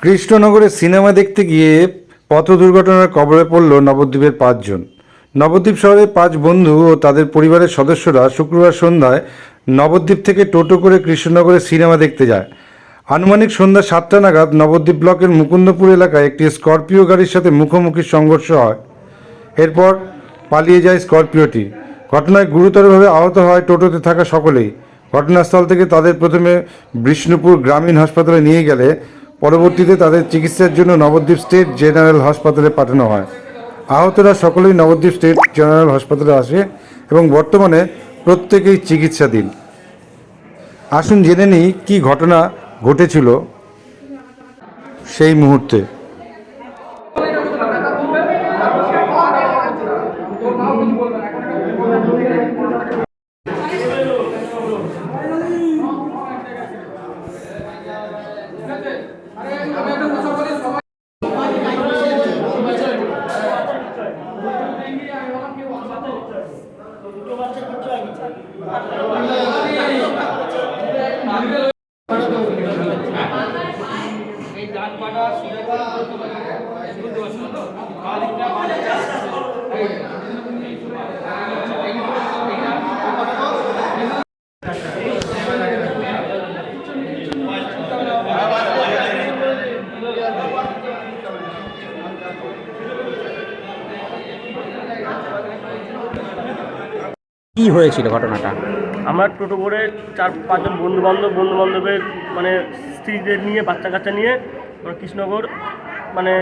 কৃষ্ণনগরে সিনেমা দেখতে গিয়ে পথ দুর্ঘটনার কবলে পড়ল নবদ্বীপের 5 জন। নবদ্বীপ শহরের 5 বন্ধু ও তাদের পরিবারের সদস্যরা শুক্রবার সন্ধ্যায় নবদ্বীপ থেকে টোটো করে কৃষ্ণনগরে সিনেমা দেখতে যায়। আনুমানিক সন্ধ্যা 7টা নাগাদ নবদ্বীপ ব্লকের মুকুন্দপুর এলাকায় একটি স্করপিও গাড়ির সাথে মুখোমুখি সংঘর্ষ হয়। এরপর পালিয়ে যায় স্করপিওটি। ঘটনায় গুরুতরভাবে আহত হয় টোটোতে থাকা সকলেই। ঘটনাস্থল থেকে তাদের প্রথমে বিষ্ণুপুর গ্রামীণ হাসপাতালে নিয়ে গেলে পরবর্তীতে তাদের চিকিৎসার জন্য নবদ্বীপ স্টেট জেনারেল হাসপাতালে পাঠানো হয়। আহতরা সকলেই নবদ্বীপ স্টেট জেনারেল হাসপাতালে আসে এবং বর্তমানে প্রত্যেকেই চিকিৎসাধীন। আসুন জেনে নিই কী ঘটনা ঘটেছিল সেই মুহূর্তে। কি হয়েছিল ঘটনাটা? আমরা টোটো করে 4-5 জন বন্ধুবান্ধবের মানে স্ত্রীদের নিয়ে বাচ্চা কাচ্চা নিয়ে আমরা কৃষ্ণনগর মানে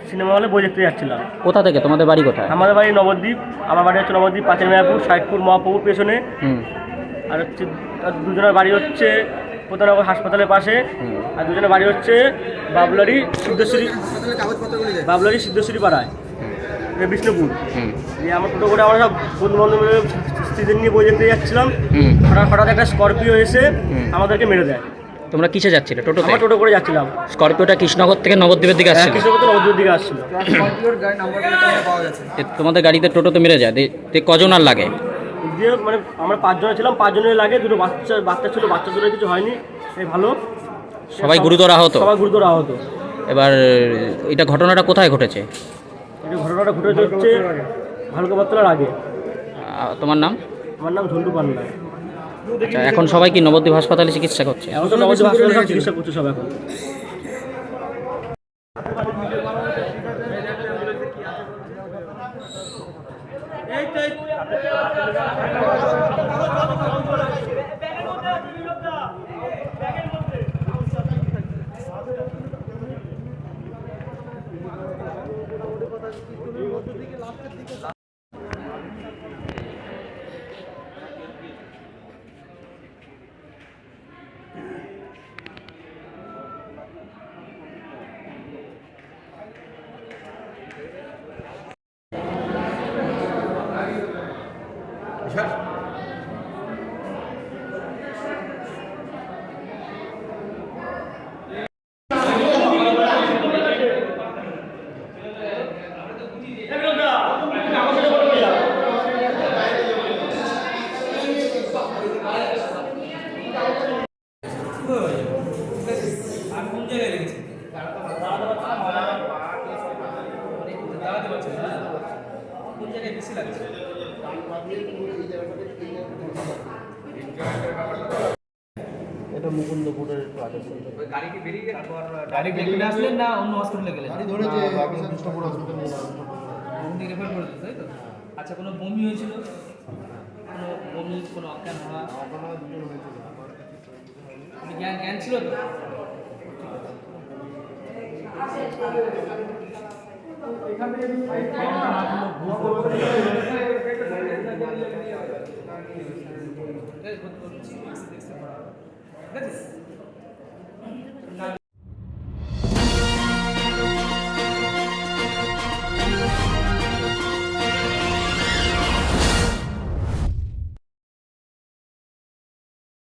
সিনেমা হলে বই দেখতে যাচ্ছিলাম। কোথা থেকে? তোমাদের বাড়ি কোথায়? আমাদের বাড়ি নবদ্বীপ। আমার বাড়ি হচ্ছে নবদ্বীপ 5 মায়াপুর সাইদপুর মহাপ্রভুর পেছনে। আর হচ্ছে দুজনের বাড়ি হচ্ছে প্রধাননগর হাসপাতালের পাশে। আর দুজনের বাড়ি হচ্ছে বাবলারি সিদ্ধেশ্বরী পাড়ায় বিষ্ণুপুর। আমার টোটো করে আমরা সব বন্ধু বান্ধবের স্ত্রীদের নিয়ে বই দেখতে যাচ্ছিলাম। হঠাৎ একটা স্করপিও এসে আমাদেরকে মেরে দেয়। তোমরা কিসে যাচ্ছিলে? টোটোতে? আমরা টোটো করে যাচ্ছিলাম। স্করপিওটা কৃষ্ণনগর থেকে নবদ্বীপের দিকে আসছিল? কৃষ্ণনগর থেকে নবদ্বীপের দিকে আসছিল। তোমাদের গাড়িতে টোটোতে মেরে যায়? কজন আর লাগে? দিয়ে মানে আমরা 5 জন ছিলাম, 5 জনের লাগে। দুটো বাচ্চা ছিল, বাচ্চা দুটো কিছু হয়নি, এই ভালো। সবাই গুরুতর আহত? সবাই গুরুতর আহত। এবার এটা ঘটনাটা কোথায় ঘটেছে? এটা ঘটনাটা ঘটেছে হচ্ছে ভালুকাপাতলার আগে। তোমার নাম? আমার নাম ঝন্টু পান্ডা। আচ্ছা, এখন সবাই কি নবদ্বীপ হাসপাতালে চিকিৎসা করছে? এখন তো নবদ্বীপ হাসপাতালে সব চিকিৎসা করছে সব এখন। এটা মুকুন্দপুরের গাড়ি কি বেরিয়ে গেছে? গাড়ি বেরিয়ে আসলেন না অন্য হসপিটালে গেলেন? গাড়ি ধরেছে কৃষ্ণপুর হসপিটালে রেফার করে দিতে, তাই তো? আচ্ছা, কোনো বমি হয়েছিল? কোনো বমি, কোনো অজ্ঞান হওয়া? দুজন হয়েছিল। জ্ঞান ছিল তো? এখানে